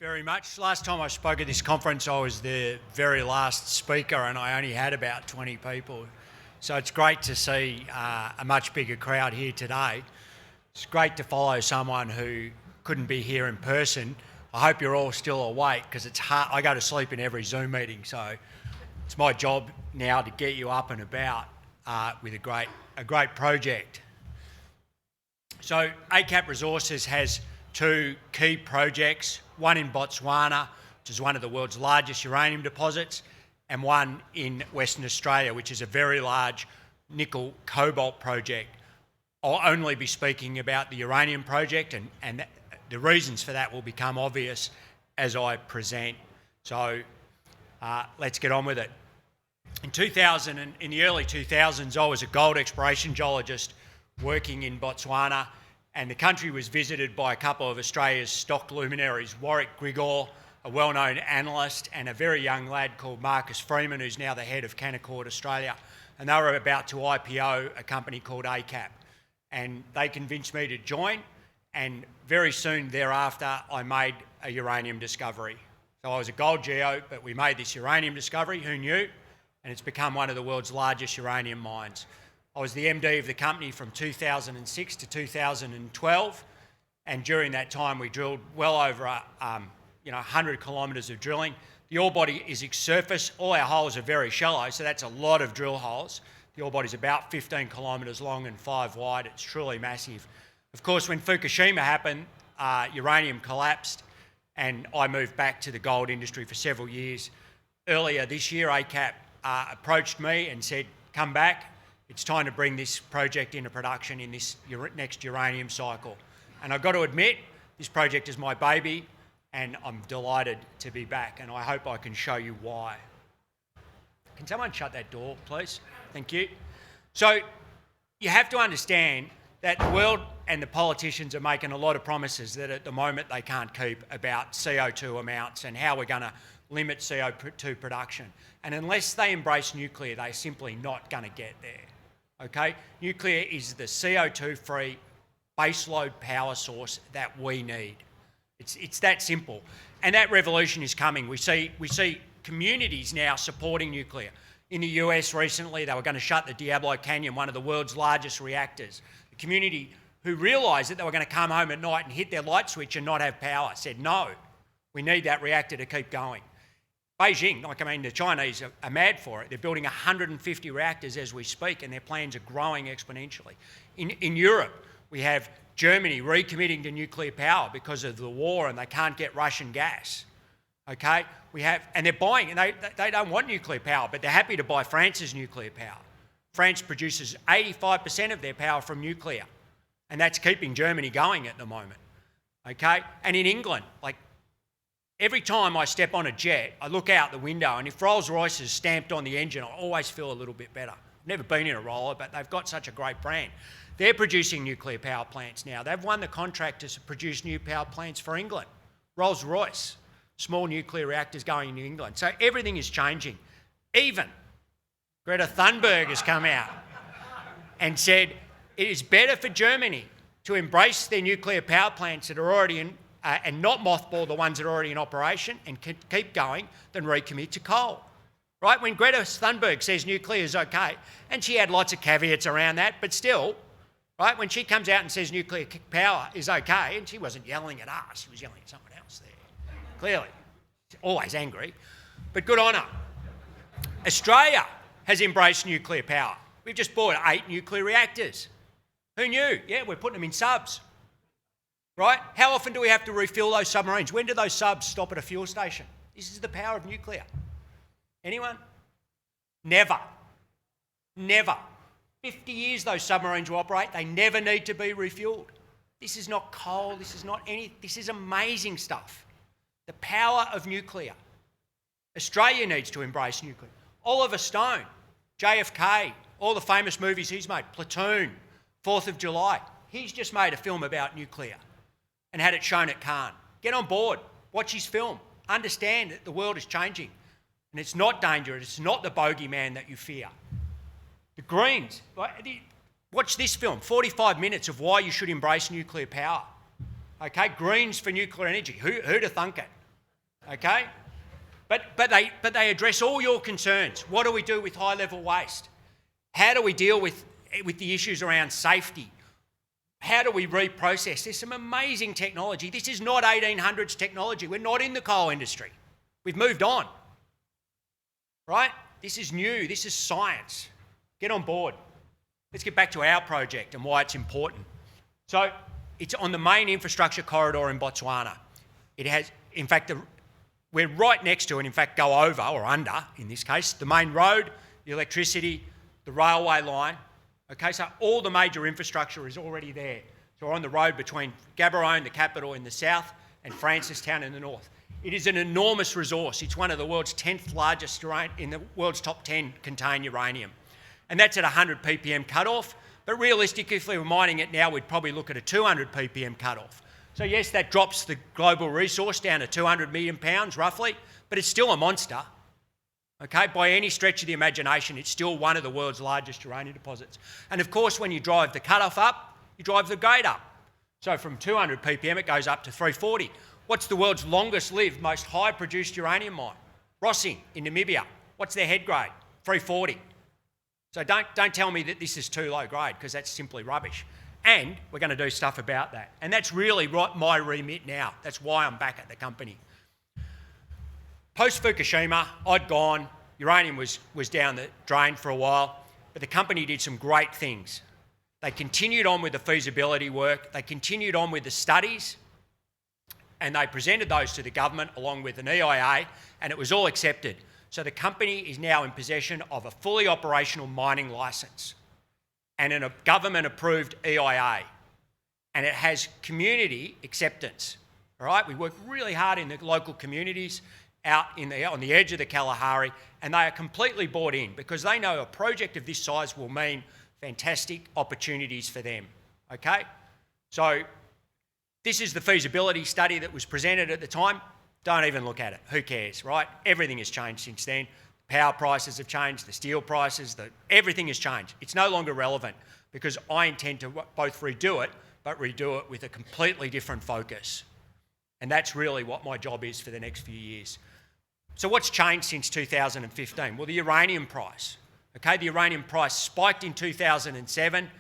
Very much. Last time I spoke at this conference, I was the very last speaker and I only had about 20 people. So it's great to see a much bigger crowd here today. It's great to follow someone who couldn't be here in person. I hope you're all still awake because it's hard. I go to sleep in every Zoom meeting, so it's my job now to get you up and about with a great project. So ACAP Resources has two key projects, one in Botswana, which is one of the world's largest uranium deposits, and one in Western Australia, which is a very large nickel cobalt project. I'll only be speaking about the uranium project, and the reasons for that will become obvious as I present. So let's get on with it. In the early 2000s, I was a gold exploration geologist working in Botswana, and the country was visited by a couple of Australia's stock luminaries, Warwick Grigor, a well-known analyst, and a very young lad called Marcus Freeman, who's now the head of Canaccord Australia. And they were about to IPO a company called ACAP. And they convinced me to join, and very soon thereafter, I made a uranium discovery. So I was a gold geo, but we made this uranium discovery, who knew? And it's become one of the world's largest uranium mines. I was the MD of the company from 2006 to 2012, and during that time we drilled well over 100 kilometres of drilling. The ore body is surface. All our holes are very shallow, so that's a lot of drill holes. The ore body is about 15 kilometres long and 5 wide. It's truly massive. Of course, when Fukushima happened, uranium collapsed, and I moved back to the gold industry for several years. Earlier this year, ACAP approached me and said, come back. It's time to bring this project into production in this next uranium cycle. And I've got to admit, this project is my baby, and I'm delighted to be back, and I hope I can show you why. Can someone shut that door, please? Thank you. So you have to understand that the world and the politicians are making a lot of promises that at the moment they can't keep about CO2 amounts and how we're going to limit CO2 production. And unless they embrace nuclear, they're simply not going to get there. Okay? Nuclear is the CO2-free baseload power source that we need. It's that simple. And that revolution is coming. We see communities now supporting nuclear. In the US recently, they were going to shut the Diablo Canyon, one of the world's largest reactors. The community who realised that they were going to come home at night and hit their light switch and not have power said, no, we need that reactor to keep going. Beijing, the Chinese are mad for it. They're building 150 reactors as we speak, and their plans are growing exponentially. In Europe, we have Germany recommitting to nuclear power because of the war, and they can't get Russian gas. Okay? And they're buying, and they don't want nuclear power, but they're happy to buy France's nuclear power. France produces 85% of their power from nuclear, and that's keeping Germany going at the moment. Okay? And in England, every time I step on a jet, I look out the window, and if Rolls-Royce is stamped on the engine, I always feel a little bit better. I've never been in a roller, but they've got such a great brand. They're producing nuclear power plants now. They've won the contract to produce new power plants for England. Rolls-Royce, small nuclear reactors going into England. So everything is changing. Even Greta Thunberg has come out and said it is better for Germany to embrace their nuclear power plants that are already in and not mothball the ones that are already in operation and keep going than recommit to coal. Right? When Greta Thunberg says nuclear is okay, and she had lots of caveats around that, but still, right, when she comes out and says nuclear power is okay, and she wasn't yelling at us, she was yelling at someone else there. Clearly. She's always angry. But good on her. Australia has embraced nuclear power. We've just bought 8 nuclear reactors. Who knew? Yeah, we're putting them in subs. Right? How often do we have to refill those submarines? When do those subs stop at a fuel station? This is the power of nuclear. Anyone? Never. Never. 50 years those submarines will operate. They never need to be refuelled. This is not coal. This is amazing stuff. The power of nuclear. Australia needs to embrace nuclear. Oliver Stone, JFK, all the famous movies he's made, Platoon, 4th of July. He's just made a film about nuclear and had it shown at Cannes. Get on board, watch his film, understand that the world is changing and it's not dangerous, it's not the bogeyman that you fear. The Greens, watch this film, 45 minutes of why you should embrace nuclear power. Okay, Greens for nuclear energy, who'd have thunk it? okay? But they address all your concerns. What do we do with high-level waste? How do we deal with the issues around safety? How do we reprocess? There's some amazing technology. This is not 1800s technology. We're not in the coal industry. We've moved on, right? This is new. This is science. Get on board. Let's get back to our project and why it's important. So it's on the main infrastructure corridor in Botswana. It has, in fact, we're right next to, and in fact go over, or under in this case, the main road, the electricity, the railway line. Okay, so all the major infrastructure is already there. So we're on the road between Gaborone, the capital, in the south, and Francistown in the north. It is an enormous resource. It's one of the world's 10th largest, in the world's top 10 contain uranium. And that's at 100 ppm cutoff. But realistically, if we were mining it now, we'd probably look at a 200 ppm cutoff. So yes, that drops the global resource down to 200 million pounds roughly, but it's still a monster. Okay, by any stretch of the imagination, it's still one of the world's largest uranium deposits. And of course, when you drive the cutoff up, you drive the grade up. So from 200 ppm, it goes up to 340. What's the world's longest lived, most high produced uranium mine? Rossing in Namibia. What's their head grade? 340. So don't tell me that this is too low grade, because that's simply rubbish. And we're going to do stuff about that. And that's really my remit now. That's why I'm back at the company. Post-Fukushima, I'd gone, uranium was down the drain for a while, but the company did some great things. They continued on with the feasibility work, they continued on with the studies, and they presented those to the government along with an EIA, and it was all accepted. So the company is now in possession of a fully operational mining licence and a government-approved EIA, and it has community acceptance. All right, we work really hard in the local communities out on the edge of the Kalahari, and they are completely bought in because they know a project of this size will mean fantastic opportunities for them, okay? So this is the feasibility study that was presented at the time. Don't even look at it. Who cares, right? Everything has changed since then. Power prices have changed, the steel prices, everything has changed. It's no longer relevant because I intend to both redo it, but redo it with a completely different focus. And that's really what my job is for the next few years. So what's changed since 2015? Well, the uranium price. Okay, the uranium price spiked in 2007,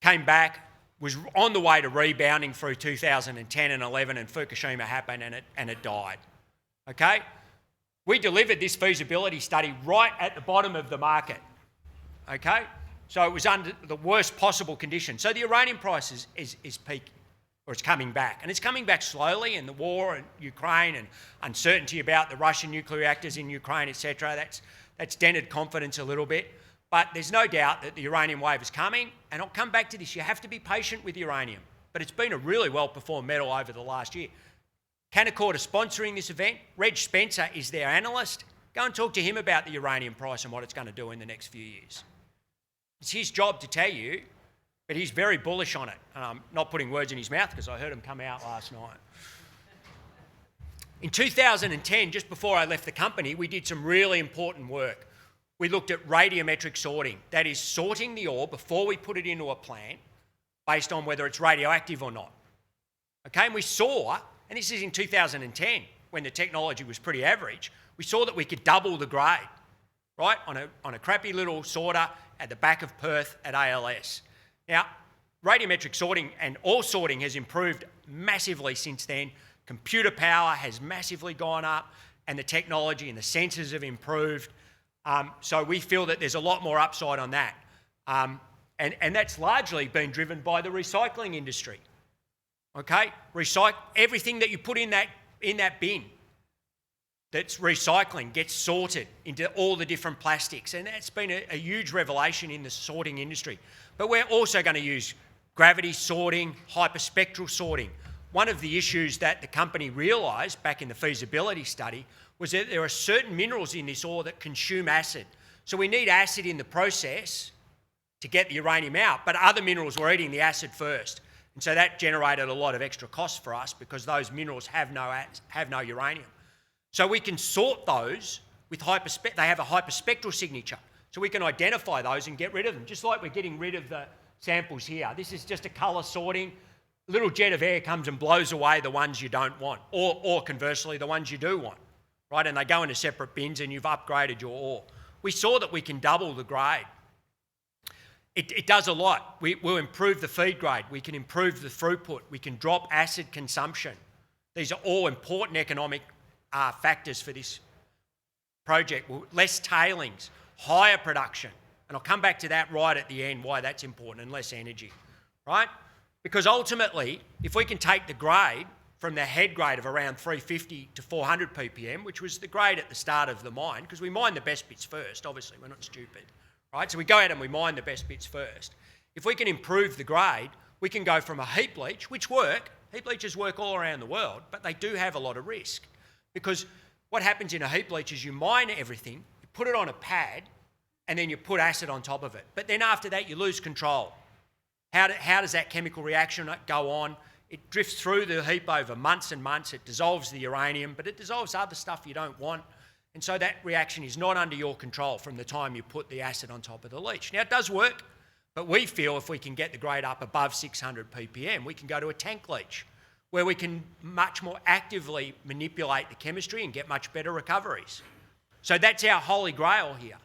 came back, was on the way to rebounding through 2010 and 11, and Fukushima happened and it died. Okay? We delivered this feasibility study right at the bottom of the market. Okay? So it was under the worst possible conditions. So the uranium price is peaking, or it's coming back. And it's coming back slowly, and the war in Ukraine and uncertainty about the Russian nuclear reactors in Ukraine, etc., that's dented confidence a little bit. But there's no doubt that the uranium wave is coming, and I'll come back to this. You have to be patient with uranium, but it's been a really well-performed metal over the last year. Canaccord is sponsoring this event. Reg Spencer is their analyst. Go and talk to him about the uranium price and what it's going to do in the next few years. It's his job to tell you, but he's very bullish on it. And I'm not putting words in his mouth because I heard him come out last night. In 2010, just before I left the company, we did some really important work. We looked at radiometric sorting. That is sorting the ore before we put it into a plant based on whether it's radioactive or not. Okay, and we saw, and this is in 2010, when the technology was pretty average, we saw that we could double the grade, right, on a crappy little sorter at the back of Perth at ALS. Now, radiometric sorting and ore sorting has improved massively since then. Computer power has massively gone up, and the technology and the sensors have improved. So we feel that there's a lot more upside on that. And that's largely been driven by the recycling industry. Okay? Everything that you put in that bin that's recycling gets sorted into all the different plastics. And that's been a huge revelation in the sorting industry. But we're also going to use gravity sorting, hyperspectral sorting. One of the issues that the company realised back in the feasibility study was that there are certain minerals in this ore that consume acid. So we need acid in the process to get the uranium out, but other minerals were eating the acid first. And so that generated a lot of extra costs for us because those minerals have no uranium. So we can sort those with they have a hyperspectral signature. So we can identify those and get rid of them, just like we're getting rid of the samples here. This is just a colour sorting. a little jet of air comes and blows away the ones you don't want, or conversely, the ones you do want, right? And they go into separate bins and you've upgraded your ore. We saw that we can double the grade. It does a lot. We'll improve the feed grade. We can improve the throughput. We can drop acid consumption. These are all important economic factors for this project. Less tailings, higher production. And I'll come back to that right at the end, why that's important, and less energy, right? Because ultimately, if we can take the grade from the head grade of around 350 to 400 ppm, which was the grade at the start of the mine, because we mine the best bits first, obviously, we're not stupid, right? So we go out and we mine the best bits first. If we can improve the grade, we can go from a heap leach, which heap leaches work all around the world, but they do have a lot of risk. Because what happens in a heap leach is you mine everything, you put it on a pad, and then you put acid on top of it. But then after that, you lose control. How does that chemical reaction go on? It drifts through the heap over months and months. It dissolves the uranium, but it dissolves other stuff you don't want. And so that reaction is not under your control from the time you put the acid on top of the leach. Now, it does work, but we feel if we can get the grade up above 600 ppm, we can go to a tank leach, where we can much more actively manipulate the chemistry and get much better recoveries. So that's our holy grail here.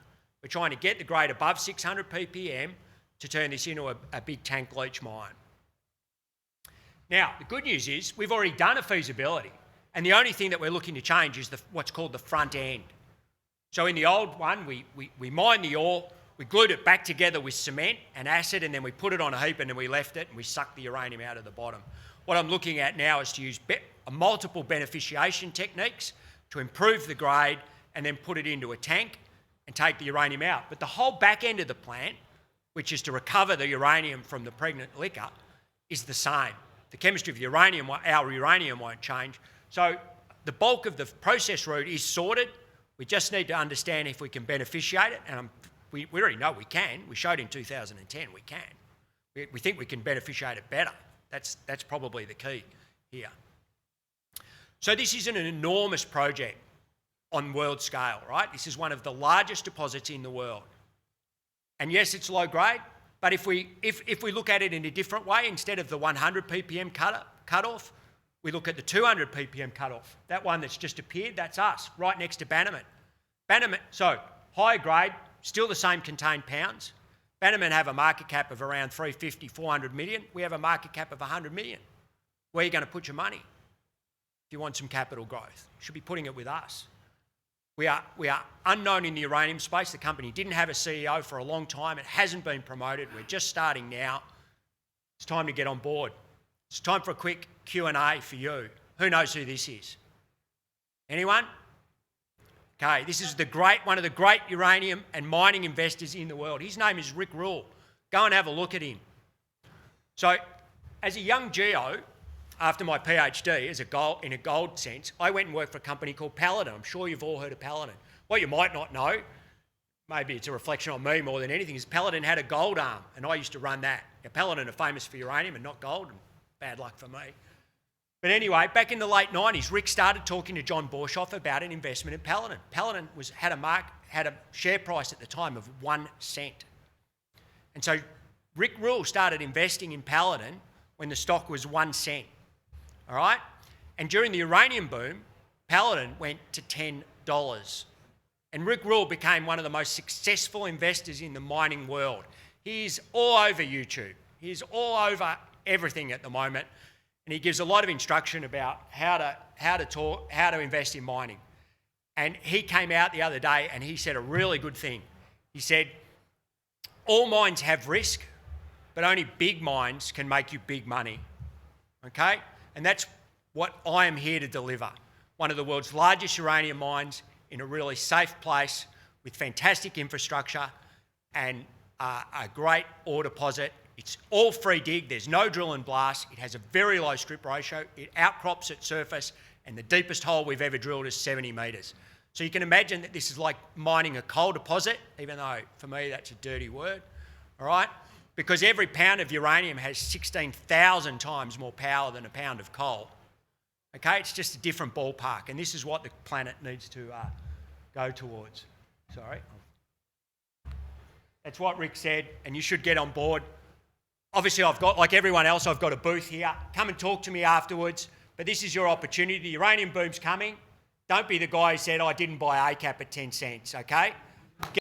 We're trying to get the grade above 600 ppm to turn this into a big tank leach mine. Now, the good news is we've already done a feasibility, and the only thing that we're looking to change is what's called the front end. So in the old one, we mined the ore, we glued it back together with cement and acid, and then we put it on a heap and then we left it and we sucked the uranium out of the bottom. What I'm looking at now is to use multiple beneficiation techniques to improve the grade and then put it into a tank and take the uranium out. But the whole back end of the plant, which is to recover the uranium from the pregnant liquor, is the same. The chemistry of the uranium, our uranium won't change. So the bulk of the process route is sorted. We just need to understand if we can beneficiate it, and we already know we can. We showed in 2010 we can. We think we can beneficiate it better. That's probably the key here. So this is an enormous project on world scale, right? This is one of the largest deposits in the world. And yes, it's low grade, but if we look at it in a different way, instead of the 100 ppm cutoff, we look at the 200 ppm cutoff. That one that's just appeared, that's us, right next to Bannerman. So higher grade, still the same contained pounds. Bannerman have a market cap of around 350, 400 million. We have a market cap of 100 million. Where are you going to put your money? If you want some capital growth, you should be putting it with us. We are unknown in the uranium space. The company didn't have a CEO for a long time. It hasn't been promoted. We're just starting now. It's time to get on board. It's time for a quick Q&A for you. Who knows who this is? Anyone? Okay, this is one of the great uranium and mining investors in the world. His name is Rick Rule. Go and have a look at him. So, as a young geo, after my PhD, in a gold sense, I went and worked for a company called Paladin. I'm sure you've all heard of Paladin. What you might not know, maybe it's a reflection on me more than anything, is Paladin had a gold arm, and I used to run that. Now, Paladin are famous for uranium and not gold, and bad luck for me. But anyway, back in the late 90s, Rick started talking to John Borshoff about an investment in Paladin. Paladin had a share price at the time of 1 cent. And so Rick Rule started investing in Paladin when the stock was 1 cent. All right? And during the uranium boom, Paladin went to $10. And Rick Rule became one of the most successful investors in the mining world. He's all over YouTube. He's all over everything at the moment. And he gives a lot of instruction about how to invest in mining. And he came out the other day and he said a really good thing. He said, all mines have risk, but only big mines can make you big money. Okay? And that's what I am here to deliver. One of the world's largest uranium mines in a really safe place with fantastic infrastructure and a great ore deposit. It's all free dig, there's no drill and blast, it has a very low strip ratio, it outcrops at surface, and the deepest hole we've ever drilled is 70 metres. So you can imagine that this is like mining a coal deposit, even though for me that's a dirty word, all right? Because every pound of uranium has 16,000 times more power than a pound of coal. Okay, it's just a different ballpark, and this is what the planet needs to go towards. Sorry. That's what Rick said, and you should get on board. Obviously, I've got, like everyone else, I've got a booth here. Come and talk to me afterwards. But this is your opportunity. The uranium boom's coming. Don't be the guy who said, I didn't buy ACAP at 10 cents, okay?